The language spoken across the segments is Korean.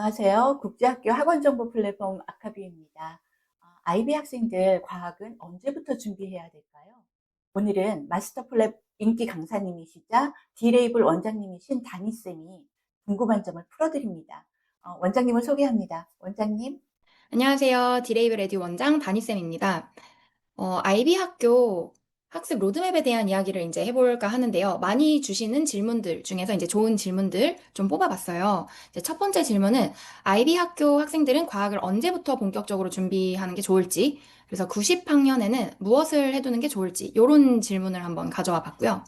안녕하세요. 국제학교 학원정보 플랫폼 아카뷰입니다. IB 학생들 과학은 언제부터 준비해야 될까요? 오늘은 마스터플랩 인기 강사님이시자 디레이블 원장님이신 다니쌤이 궁금한 점을 풀어드립니다. 원장님을 소개합니다. 원장님. 안녕하세요. 디레이블 에듀 원장 다니쌤입니다. IB 학교 학습 로드맵에 대한 이야기를 이제 해볼까 하는데요. 많이 주시는 질문들 중에서 이제 좋은 질문들 좀 뽑아봤어요. 이제 첫 번째 질문은 IB 학교 학생들은 과학을 언제부터 본격적으로 준비하는 게 좋을지, 그래서 90학년에는 무엇을 해두는 게 좋을지, 이런 질문을 한번 가져와 봤고요.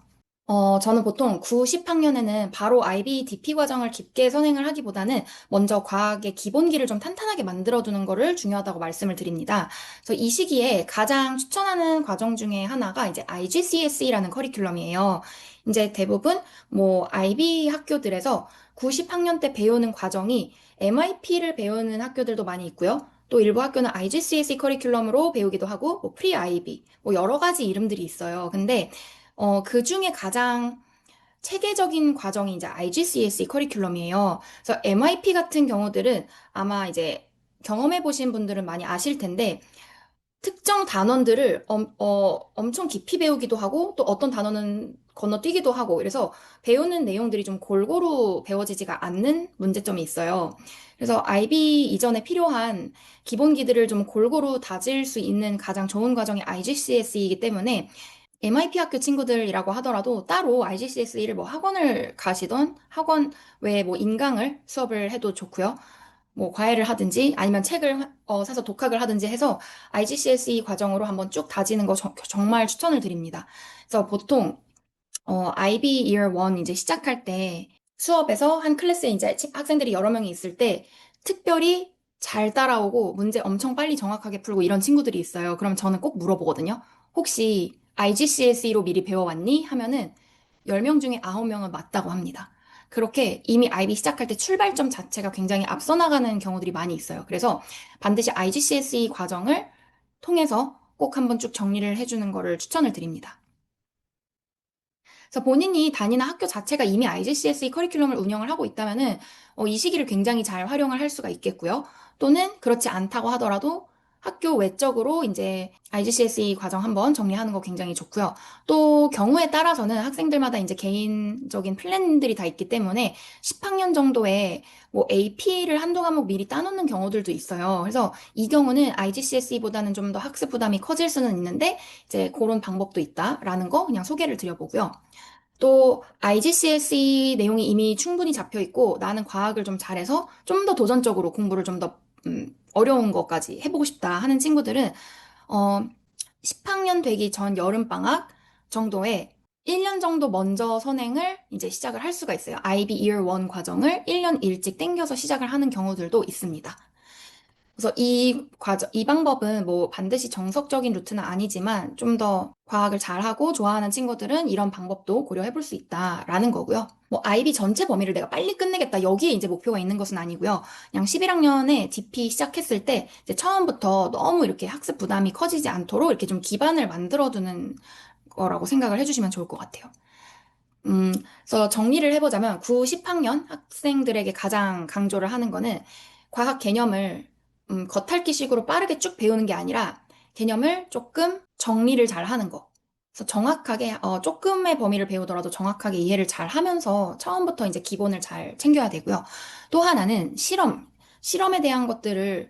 저는 보통 9, 10학년에는 바로 IB DP 과정을 깊게 선행을 하기보다는 먼저 과학의 기본기를 좀 탄탄하게 만들어두는 거를 중요하다고 말씀을 드립니다. 그래서 이 시기에 가장 추천하는 과정 중에 하나가 이제 IGCSE라는 커리큘럼이에요. 이제 대부분 뭐 IB 학교들에서 9, 10학년 때 배우는 과정이 MIP를 배우는 학교들도 많이 있고요. 또 일부 학교는 IGCSE 커리큘럼으로 배우기도 하고, 뭐 프리-IB, 뭐 여러 가지 이름들이 있어요. 근데 그 중에 가장 체계적인 과정이 이제 IGCSE 커리큘럼이에요. 그래서 MIP 같은 경우들은 아마 이제 경험해 보신 분들은 많이 아실 텐데, 특정 단원들을 엄청 깊이 배우기도 하고, 또 어떤 단어는 건너뛰기도 하고, 그래서 배우는 내용들이 좀 골고루 배워지지가 않는 문제점이 있어요. 그래서 IB 이전에 필요한 기본기들을 좀 골고루 다질 수 있는 가장 좋은 과정이 IGCSE이기 때문에 MIP 학교 친구들이라고 하더라도 따로 IGCSE를 뭐 학원을 가시던 학원 외에 뭐 인강을 수업을 해도 좋고요. 뭐 과외를 하든지 아니면 책을 사서 독학을 하든지 해서 IGCSE 과정으로 한번 쭉 다지는 거 정말 추천을 드립니다. 그래서 보통 IB Year 1 이제 시작할 때 수업에서 한 클래스에 이제 학생들이 여러 명이 있을 때 특별히 잘 따라오고 문제 엄청 빨리 정확하게 풀고 이런 친구들이 있어요. 그럼 저는 꼭 물어보거든요. 혹시 IGCSE로 미리 배워왔니? 하면은 10명 중에 9명은 맞다고 합니다. 그렇게 이미 IB 시작할 때 출발점 자체가 굉장히 앞서 나가는 경우들이 많이 있어요. 그래서 반드시 IGCSE 과정을 통해서 꼭 한번 쭉 정리를 해주는 거를 추천을 드립니다. 그래서 본인이 다니는 학교 자체가 이미 IGCSE 커리큘럼을 운영을 하고 있다면은 이 시기를 굉장히 잘 활용을 할 수가 있겠고요. 또는 그렇지 않다고 하더라도 학교 외적으로 이제 IGCSE 과정 한번 정리하는 거 굉장히 좋고요. 또 경우에 따라서는 학생들마다 이제 개인적인 플랜들이 다 있기 때문에 10학년 정도에 뭐 AP를 한두 과목 미리 따놓는 경우들도 있어요. 그래서 이 경우는 IGCSE보다는 좀 더 학습 부담이 커질 수는 있는데 이제 그런 방법도 있다라는 거 그냥 소개를 드려보고요. 또 IGCSE 내용이 이미 충분히 잡혀 있고 나는 과학을 좀 잘해서 좀 더 도전적으로 공부를 좀 더 어려운 것까지 해보고 싶다 하는 친구들은 어 10학년 되기 전 여름방학 정도에 1년 정도 먼저 선행을 이제 시작을 할 수가 있어요. IB Year 1 과정을 1년 일찍 땡겨서 시작을 하는 경우들도 있습니다. 그래서 이 방법은 뭐 반드시 정석적인 루트는 아니지만 좀 더 과학을 잘하고 좋아하는 친구들은 이런 방법도 고려해 볼 수 있다라는 거고요. 뭐 IB 전체 범위를 내가 빨리 끝내겠다. 여기에 이제 목표가 있는 것은 아니고요. 그냥 11학년에 DP 시작했을 때 이제 처음부터 너무 이렇게 학습 부담이 커지지 않도록 이렇게 좀 기반을 만들어 두는 거라고 생각을 해주시면 좋을 것 같아요. 그래서 정리를 해보자면 9, 10학년 학생들에게 가장 강조를 하는 거는 과학 개념을 겉핥기식으로 빠르게 쭉 배우는 게 아니라 개념을 조금 정리를 잘 하는 거. 그래서 정확하게 조금의 범위를 배우더라도 정확하게 이해를 잘 하면서 처음부터 이제 기본을 잘 챙겨야 되고요. 또 하나는 실험에 대한 것들을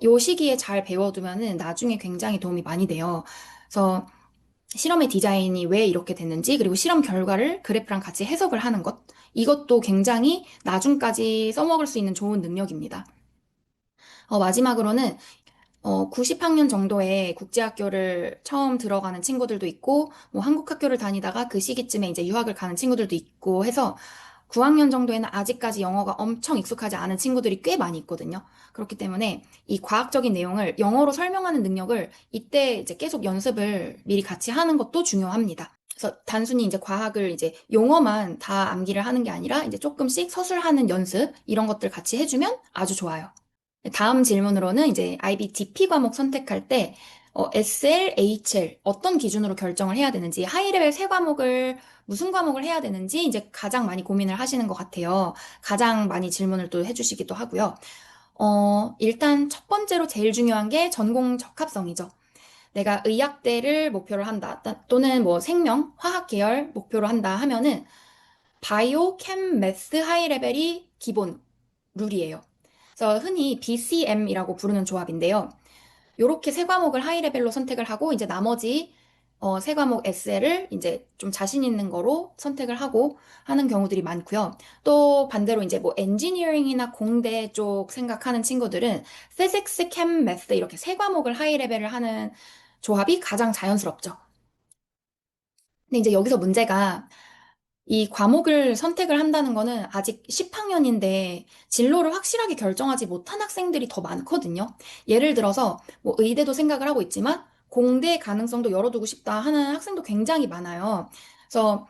요 시기에 잘 배워두면은 나중에 굉장히 도움이 많이 돼요. 그래서 실험의 디자인이 왜 이렇게 됐는지, 그리고 실험 결과를 그래프랑 같이 해석을 하는 것. 이것도 굉장히 나중까지 써먹을 수 있는 좋은 능력입니다. 마지막으로는 90학년 정도의 국제학교를 처음 들어가는 친구들도 있고, 뭐 한국 학교를 다니다가 그 시기쯤에 이제 유학을 가는 친구들도 있고 해서 9학년 정도에는 아직까지 영어가 엄청 익숙하지 않은 친구들이 꽤 많이 있거든요. 그렇기 때문에 이 과학적인 내용을 영어로 설명하는 능력을 이때 이제 계속 연습을 미리 같이 하는 것도 중요합니다. 그래서 단순히 이제 과학을 이제 용어만 다 암기를 하는 게 아니라 이제 조금씩 서술하는 연습 이런 것들 같이 해주면 아주 좋아요. 다음 질문으로는 이제 IB DP 과목 선택할 때 SL, HL 어떤 기준으로 결정을 해야 되는지 하이레벨 세 과목을 무슨 과목을 해야 되는지 이제 가장 많이 고민을 하시는 것 같아요. 가장 많이 질문을 또 해주시기도 하고요. 일단 첫 번째로 제일 중요한 게 전공 적합성이죠. 내가 의학대를 목표로 한다. 또는 뭐 생명, 화학 계열 목표로 한다 하면은 바이오, 캠, 매스 하이 레벨이 기본 룰이에요. 그래서 흔히 BCM이라고 부르는 조합인데요. 요렇게 세 과목을 하이 레벨로 선택을 하고 이제 나머지 세 과목 SL을 이제 좀 자신 있는 거로 선택을 하고 하는 경우들이 많고요. 또 반대로 이제 뭐 엔지니어링이나 공대 쪽 생각하는 친구들은 피직스, 캠, 매스 이렇게 세 과목을 하이 레벨을 하는 조합이 가장 자연스럽죠. 근데 이제 여기서 문제가 이 과목을 선택을 한다는 거는 아직 10학년인데 진로를 확실하게 결정하지 못한 학생들이 더 많거든요. 예를 들어서 뭐 의대도 생각을 하고 있지만 공대 가능성도 열어두고 싶다 하는 학생도 굉장히 많아요. 그래서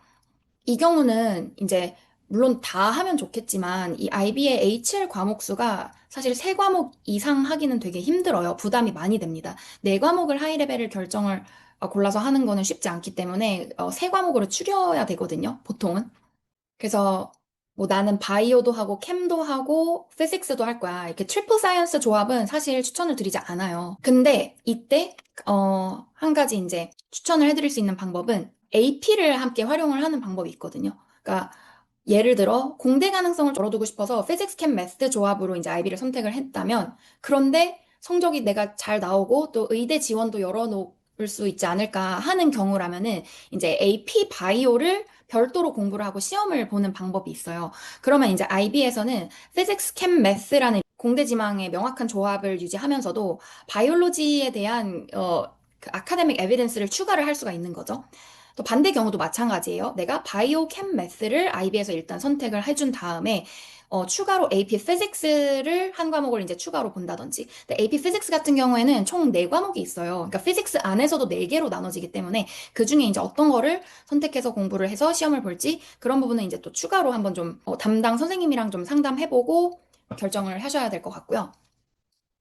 이 경우는 이제 물론 다 하면 좋겠지만 이 IB의 HL 과목 수가 사실 세 과목 이상 하기는 되게 힘들어요. 부담이 많이 됩니다. 네 과목을 하이 레벨을 결정을 골라서 하는 거는 쉽지 않기 때문에 세 과목으로 줄여야 되거든요. 보통은. 그래서 뭐 나는 바이오도 하고 캠도 하고 피직스도 할 거야. 이렇게 트리플 사이언스 조합은 사실 추천을 드리지 않아요. 근데 이때 한 가지 이제 추천을 해드릴 수 있는 방법은 AP를 함께 활용을 하는 방법이 있거든요. 그러니까 예를 들어 공대 가능성을 열어두고 싶어서 피직스 캠 매스 조합으로 이제 IB를 선택을 했다면 그런데 성적이 내가 잘 나오고 또 의대 지원도 열어놓을 수 있지 않을까 하는 경우라면은 이제 AP 바이오를 별도로 공부를 하고 시험을 보는 방법이 있어요. 그러면 이제 IB에서는 피직스 캠 매스라는 공대 지망의 명확한 조합을 유지하면서도 바이올로지에 대한 그 아카데믹 에비던스를 추가를 할 수가 있는 거죠. 또 반대 경우도 마찬가지예요. 내가 바이오 캠 매스를 IB에서 일단 선택을 해준 다음에 추가로 AP 피직스를 한 과목을 이제 추가로 본다든지. 근데 AP 피직스 같은 경우에는 총 4과목이 있어요. 그러니까 피직스 안에서도 4개로 나눠지기 때문에 그 중에 이제 어떤 거를 선택해서 공부를 해서 시험을 볼지 그런 부분은 이제 또 추가로 한번 좀 담당 선생님이랑 좀 상담해보고 결정을 하셔야 될 것 같고요.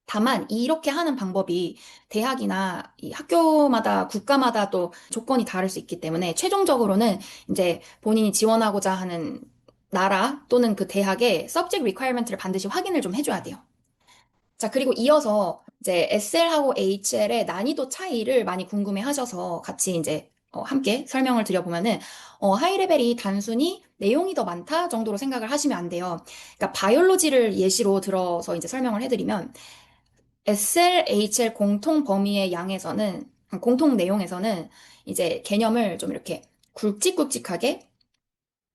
다만 이렇게 하는 방법이 대학이나 이 학교마다 국가마다 또 조건이 다를 수 있기 때문에 최종적으로는 이제 본인이 지원하고자 하는 나라 또는 그 대학의 subject requirement를 반드시 확인을 좀 해줘야 돼요. 자, 그리고 이어서 이제 SL하고 HL의 난이도 차이를 많이 궁금해 하셔서 같이 이제 함께 설명을 드려보면은 하이 레벨이 단순히 내용이 더 많다 정도로 생각을 하시면 안 돼요. 그러니까 바이올로지를 예시로 들어서 이제 설명을 해드리면 SLHL 공통 범위의 양에서는, 공통 내용에서는 이제 개념을 좀 이렇게 굵직굵직하게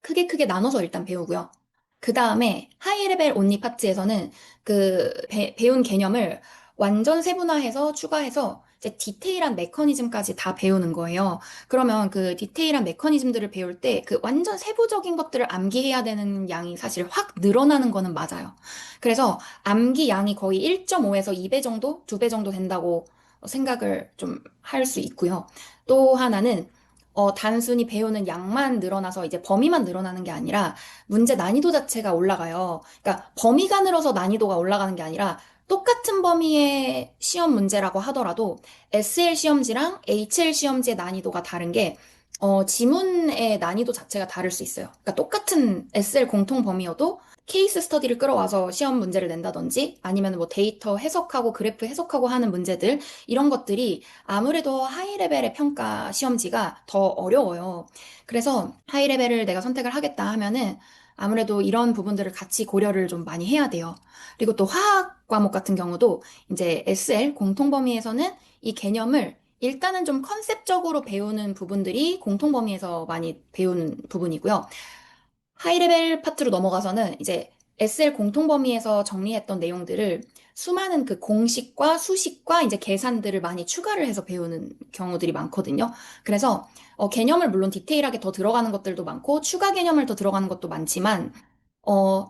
크게 나눠서 일단 배우고요. 그 다음에 하이 레벨 온리 파트에서는 그 배운 개념을 완전 세분화해서 추가해서 이제 디테일한 메커니즘까지 다 배우는 거예요. 그러면 그 디테일한 메커니즘들을 배울 때 그 완전 세부적인 것들을 암기해야 되는 양이 사실 확 늘어나는 거는 맞아요. 그래서 암기 양이 거의 1.5에서 2배 정도, 2배 정도 된다고 생각을 좀 할 수 있고요. 또 하나는 단순히 배우는 양만 늘어나서 이제 범위만 늘어나는 게 아니라 문제 난이도 자체가 올라가요. 그러니까 범위가 늘어서 난이도가 올라가는 게 아니라 똑같은 범위의 시험 문제라고 하더라도 SL 시험지랑 HL 시험지의 난이도가 다른 게 지문의 난이도 자체가 다를 수 있어요. 그러니까 똑같은 SL 공통 범위여도 케이스 스터디를 끌어와서 시험 문제를 낸다든지 아니면 뭐 데이터 해석하고 그래프 해석하고 하는 문제들 이런 것들이 아무래도 하이 레벨의 평가 시험지가 더 어려워요. 그래서 하이 레벨을 내가 선택을 하겠다 하면은 아무래도 이런 부분들을 같이 고려를 좀 많이 해야 돼요. 그리고 또 화학 과목 같은 경우도 이제 SL 공통 범위에서는 이 개념을 일단은 좀 컨셉적으로 배우는 부분들이 공통 범위에서 많이 배우는 부분이고요. 하이레벨 파트로 넘어가서는 이제 SL 공통 범위에서 정리했던 내용들을 수많은 그 공식과 수식과 이제 계산들을 많이 추가를 해서 배우는 경우들이 많거든요. 그래서 개념을 물론 디테일하게 더 들어가는 것들도 많고 추가 개념을 더 들어가는 것도 많지만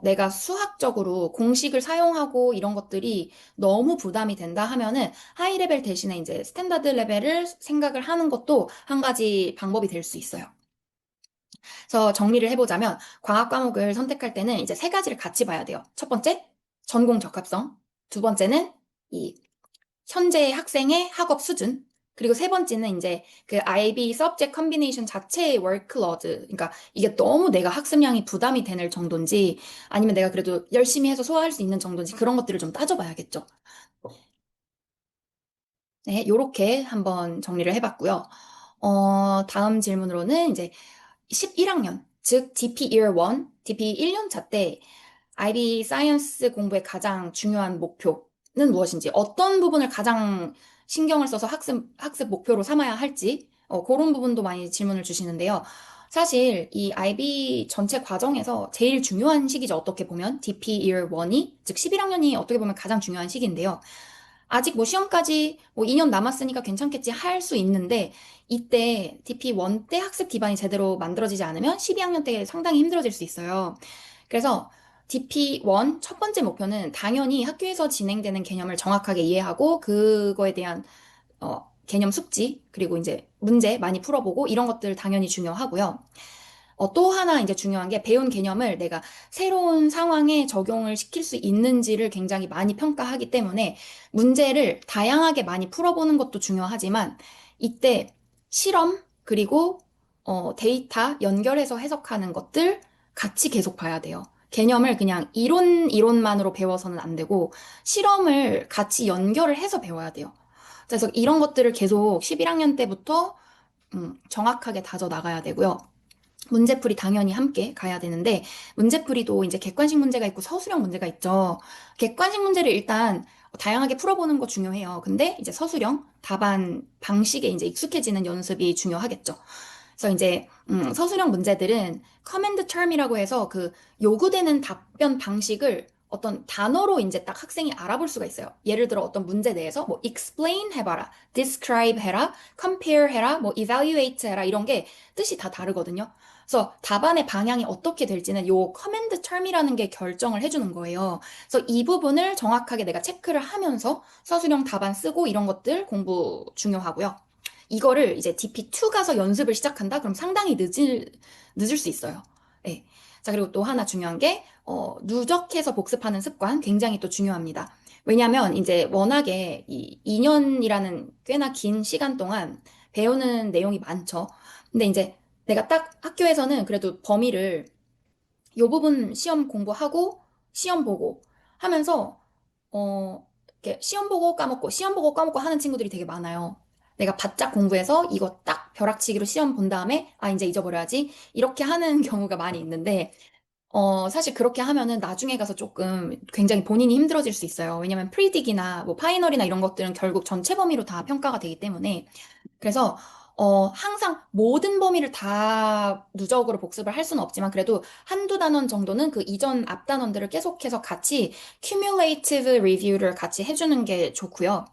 내가 수학적으로 공식을 사용하고 이런 것들이 너무 부담이 된다 하면은 하이 레벨 대신에 이제 스탠다드 레벨을 생각을 하는 것도 한 가지 방법이 될 수 있어요. 그래서 정리를 해보자면 과학 과목을 선택할 때는 이제 세 가지를 같이 봐야 돼요. 첫 번째, 전공 적합성. 두 번째는 이 현재 학생의 학업 수준. 그리고 세 번째는 이제 그 IB subject combination 자체의 workload. 그러니까 이게 너무 내가 학습량이 부담이 되는 정도인지 아니면 내가 그래도 열심히 해서 소화할 수 있는 정도인지 그런 것들을 좀 따져봐야겠죠. 네, 요렇게 한번 정리를 해봤고요. 다음 질문으로는 이제 11학년, 즉 DP Year 1, DP 1년차 때 IB 사이언스 공부의 가장 중요한 목표는 무엇인지, 어떤 부분을 가장 신경을 써서 학습 목표로 삼아야 할지, 그런 부분도 많이 질문을 주시는데요. 사실 이 IB 전체 과정에서 제일 중요한 시기죠. 어떻게 보면 DP Year 1이, 즉 11학년이 어떻게 보면 가장 중요한 시기인데요. 아직 뭐 시험까지 뭐 2년 남았으니까 괜찮겠지 할 수 있는데 이때 DP1 때 학습 기반이 제대로 만들어지지 않으면 12학년 때 상당히 힘들어질 수 있어요. 그래서 DP1 첫 번째 목표는 당연히 학교에서 진행되는 개념을 정확하게 이해하고 그거에 대한 개념 숙지 그리고 이제 문제 많이 풀어보고 이런 것들 당연히 중요하고요. 또 하나 이제 중요한 게 배운 개념을 내가 새로운 상황에 적용을 시킬 수 있는지를 굉장히 많이 평가하기 때문에 문제를 다양하게 많이 풀어보는 것도 중요하지만 이때 실험 그리고 데이터 연결해서 해석하는 것들 같이 계속 봐야 돼요. 개념을 그냥 이론만으로 배워서는 안 되고 실험을 같이 연결을 해서 배워야 돼요. 그래서 이런 것들을 계속 11학년 때부터 정확하게 다져 나가야 되고요. 문제풀이 당연히 함께 가야 되는데, 문제풀이도 이제 객관식 문제가 있고 서술형 문제가 있죠. 객관식 문제를 일단 다양하게 풀어보는 거 중요해요. 근데 이제 서술형, 답안 방식에 이제 익숙해지는 연습이 중요하겠죠. 그래서 이제 서술형 문제들은 커맨드 term이라고 해서 그 요구되는 답변 방식을 어떤 단어로 이제 딱 학생이 알아볼 수가 있어요. 예를 들어 어떤 문제 내에서 뭐 explain 해봐라, describe 해라, compare 해라, 뭐 evaluate 해라 이런 게 뜻이 다 다르거든요. 그래서 답안의 방향이 어떻게 될지는 요 커맨드 term이라는 게 결정을 해주는 거예요. 그래서 이 부분을 정확하게 내가 체크를 하면서 서술형 답안 쓰고 이런 것들 공부 중요하고요. 이거를 이제 DP2 가서 연습을 시작한다? 그럼 상당히 늦을 수 있어요. 네. 자, 그리고 또 하나 중요한 게, 누적해서 복습하는 습관 굉장히 또 중요합니다. 왜냐면 이제 워낙에 이 2년이라는 꽤나 긴 시간 동안 배우는 내용이 많죠. 근데 이제 내가 딱 학교에서는 그래도 범위를 요 부분 시험 공부하고 시험 보고 하면서 이렇게 시험 보고 까먹고 시험 보고 까먹고 하는 친구들이 되게 많아요. 내가 바짝 공부해서 이거 딱 벼락치기로 시험 본 다음에 아 이제 잊어버려야지 이렇게 하는 경우가 많이 있는데 사실 그렇게 하면은 나중에 가서 조금 굉장히 본인이 힘들어질 수 있어요. 왜냐면 프리딕이나 뭐 파이널이나 이런 것들은 결국 전체 범위로 다 평가가 되기 때문에 그래서 항상 모든 범위를 다 누적으로 복습을 할 수는 없지만 그래도 한두 단원 정도는 그 이전 앞 단원들을 계속해서 같이 cumulative review를 같이 해주는 게 좋고요.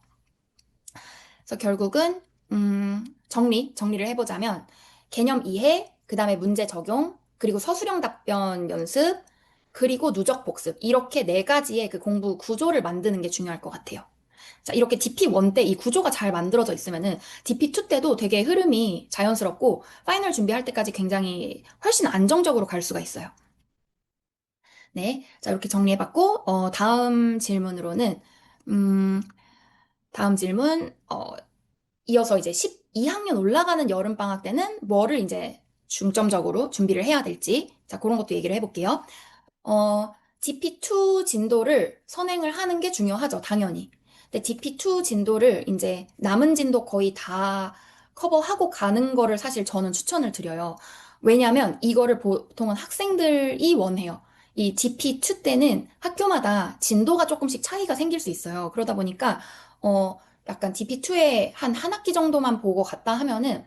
그래서 결국은 정리를 해보자면 개념 이해, 그 다음에 문제 적용, 그리고 서술형 답변 연습, 그리고 누적 복습 이렇게 네 가지의 그 공부 구조를 만드는 게 중요할 것 같아요. 자, 이렇게 DP1 때 이 구조가 잘 만들어져 있으면은 DP2 때도 되게 흐름이 자연스럽고 파이널 준비할 때까지 굉장히 훨씬 안정적으로 갈 수가 있어요. 네. 자, 이렇게 정리해봤고, 다음 질문으로는, 음, 다음 질문, 이어서 이제 12학년 올라가는 여름방학 때는 뭐를 이제 중점적으로 준비를 해야 될지, 자, 그런 것도 얘기를 해볼게요. DP2 진도를 선행을 하는 게 중요하죠, 당연히. 근데 DP2 진도를 이제 남은 진도 거의 다 커버하고 가는 거를 사실 저는 추천을 드려요. 왜냐면 이거를 보통은 학생들이 원해요. 이 DP2 때는 학교마다 진도가 조금씩 차이가 생길 수 있어요. 그러다 보니까, 약간 DP2에 한 학기 정도만 보고 갔다 하면은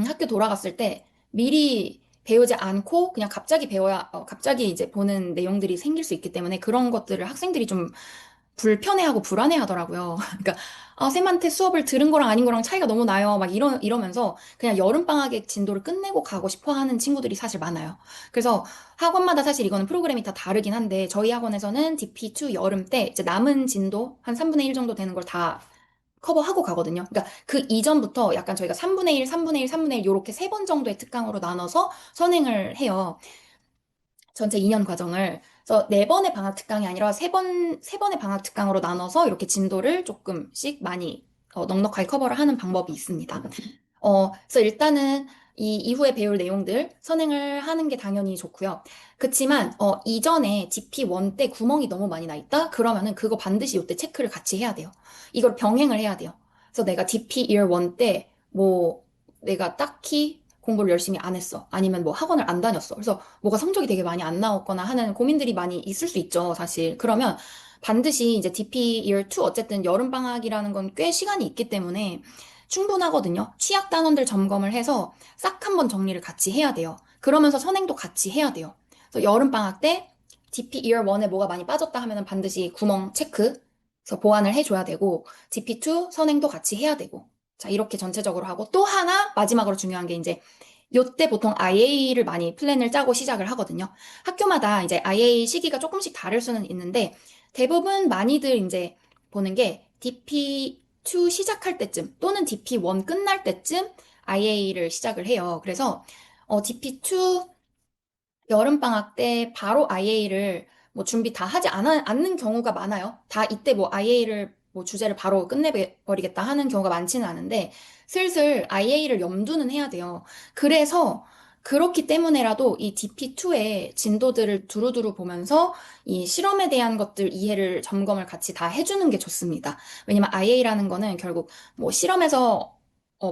학교 돌아갔을 때 미리 배우지 않고 그냥 갑자기 이제 보는 내용들이 생길 수 있기 때문에 그런 것들을 학생들이 좀 불편해하고 불안해하더라고요. 그러니까, 쌤한테 수업을 들은 거랑 아닌 거랑 차이가 너무 나요. 막 이러면서 그냥 여름방학의 진도를 끝내고 가고 싶어 하는 친구들이 사실 많아요. 그래서 학원마다 사실 이거는 프로그램이 다 다르긴 한데 저희 학원에서는 DP2 여름 때 이제 남은 진도 한 3분의 1 정도 되는 걸다 커버하고 가거든요. 그러니까 그 이전부터 약간 저희가 3분의 1, 3분의 1, 3분의 1 요렇게 세 번 정도의 특강으로 나눠서 선행을 해요. 전체 2년 과정을. 그래서 네 번의 방학 특강이 아니라 세 번의 방학 특강으로 나눠서 이렇게 진도를 조금씩 많이 넉넉하게 커버를 하는 방법이 있습니다. 그래서 일단은 이 이후에 배울 내용들 선행을 하는 게 당연히 좋고요. 그치만 이전에 DP1 때 구멍이 너무 많이 나 있다? 그러면은 그거 반드시 이때 체크를 같이 해야 돼요. 이걸 병행을 해야 돼요. 그래서 내가 DP Year 1 때 뭐 내가 딱히 공부를 열심히 안 했어. 아니면 뭐 학원을 안 다녔어. 그래서 뭐가 성적이 되게 많이 안 나왔거나 하는 고민들이 많이 있을 수 있죠, 사실. 그러면 반드시 이제 DP Year 2 어쨌든 여름방학이라는 건 꽤 시간이 있기 때문에 충분하거든요. 취약 단원들 점검을 해서 싹 한번 정리를 같이 해야 돼요. 그러면서 선행도 같이 해야 돼요. 그래서 여름방학 때 DP Year 1에 뭐가 많이 빠졌다 하면은 반드시 구멍 체크, 그래서 보완을 해줘야 되고, DP2 선행도 같이 해야 되고, 자, 이렇게 전체적으로 하고, 또 하나, 마지막으로 중요한 게 이제, 요때 보통 IA를 많이 플랜을 짜고 시작을 하거든요. 학교마다 이제 IA 시기가 조금씩 다를 수는 있는데, 대부분 많이들 이제 보는 게 DP2 시작할 때쯤 또는 DP1 끝날 때쯤 IA를 시작을 해요. 그래서 DP2 여름방학 때 바로 IA를 뭐 준비 다 하지 않는 경우가 많아요. 다 이때 뭐 IA를 뭐 주제를 바로 끝내버리겠다 하는 경우가 많지는 않은데 슬슬 IA를 염두는 해야 돼요. 그래서 그렇기 때문에라도 이 DP2의 진도들을 두루두루 보면서 이 실험에 대한 것들 이해를 점검을 같이 다 해주는 게 좋습니다. 왜냐면 IA라는 거는 결국 뭐 실험에서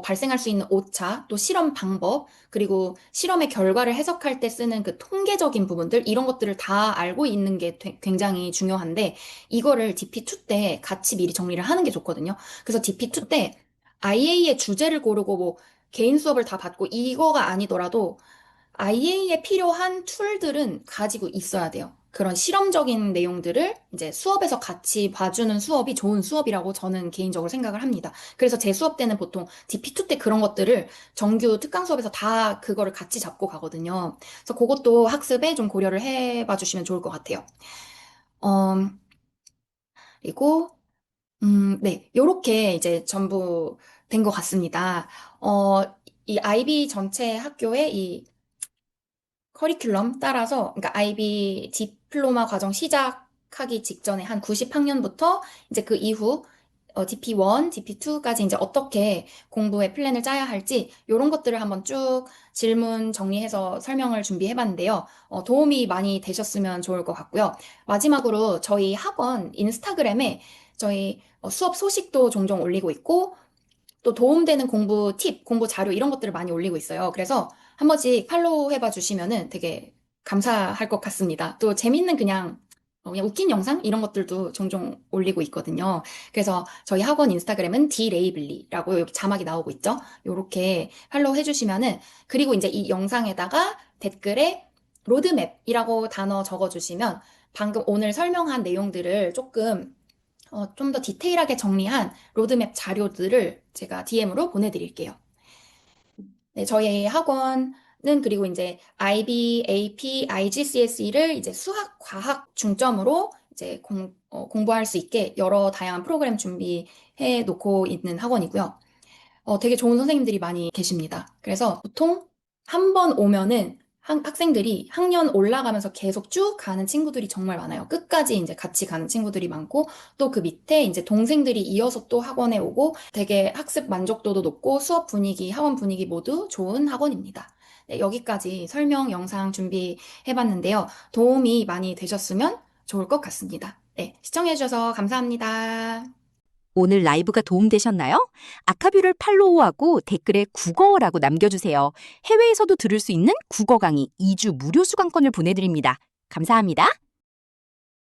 발생할 수 있는 오차, 또 실험 방법, 그리고 실험의 결과를 해석할 때 쓰는 그 통계적인 부분들, 이런 것들을 다 알고 있는 게 굉장히 중요한데, 이거를 DP2 때 같이 미리 정리를 하는 게 좋거든요. 그래서 DP2 때 IA의 주제를 고르고 뭐 개인 수업을 다 받고 이거가 아니더라도 IA에 필요한 툴들은 가지고 있어야 돼요. 그런 실험적인 내용들을 이제 수업에서 같이 봐주는 수업이 좋은 수업이라고 저는 개인적으로 생각을 합니다. 그래서 제 수업 때는 보통 DP2 때 그런 것들을 정규 특강 수업에서 다 그거를 같이 잡고 가거든요. 그래서 그것도 학습에 좀 고려를 해봐 주시면 좋을 것 같아요. 어, 그리고, 네, 요렇게 이제 전부 된 것 같습니다. 어, 이 IB 전체 학교의 이 커리큘럼 따라서, 그러니까 IB 디플로마 과정 시작하기 직전에 한 90학년부터 이제 그 이후 DP1, DP2까지 이제 어떻게 공부의 플랜을 짜야 할지 이런 것들을 한번 쭉 질문 정리해서 설명을 준비해 봤는데요. 도움이 많이 되셨으면 좋을 것 같고요. 마지막으로 저희 학원 인스타그램에 저희 수업 소식도 종종 올리고 있고 또 도움되는 공부 팁, 공부 자료 이런 것들을 많이 올리고 있어요. 그래서 한 번씩 팔로우 해봐 주시면은 되게 감사할 것 같습니다. 또 재밌는 그냥 웃긴 영상 이런 것들도 종종 올리고 있거든요. 그래서 저희 학원 인스타그램은 디레이블리라고 여기 자막이 나오고 있죠. 요렇게 팔로우 해주시면은 그리고 이제 이 영상에다가 댓글에 로드맵이라고 단어 적어주시면 방금 오늘 설명한 내용들을 조금 좀 더 디테일하게 정리한 로드맵 자료들을 제가 DM으로 보내드릴게요. 네, 저희 학원은 그리고 이제 IB, AP, IGCSE를 이제 수학, 과학 중점으로 이제 공부할 수 있게 여러 다양한 프로그램 준비해 놓고 있는 학원이고요. 되게 좋은 선생님들이 많이 계십니다. 그래서 보통 한 번 오면은 학생들이 학년 올라가면서 계속 쭉 가는 친구들이 정말 많아요. 끝까지 이제 같이 가는 친구들이 많고, 또 그 밑에 이제 동생들이 이어서 또 학원에 오고, 되게 학습 만족도도 높고, 수업 분위기, 학원 분위기 모두 좋은 학원입니다. 네, 여기까지 설명 영상 준비해 봤는데요. 도움이 많이 되셨으면 좋을 것 같습니다. 네, 시청해주셔서 감사합니다. 오늘 라이브가 도움되셨나요? 아카뷰를 팔로우하고 댓글에 국어라고 남겨주세요. 해외에서도 들을 수 있는 국어 강의 2주 무료 수강권을 보내드립니다. 감사합니다.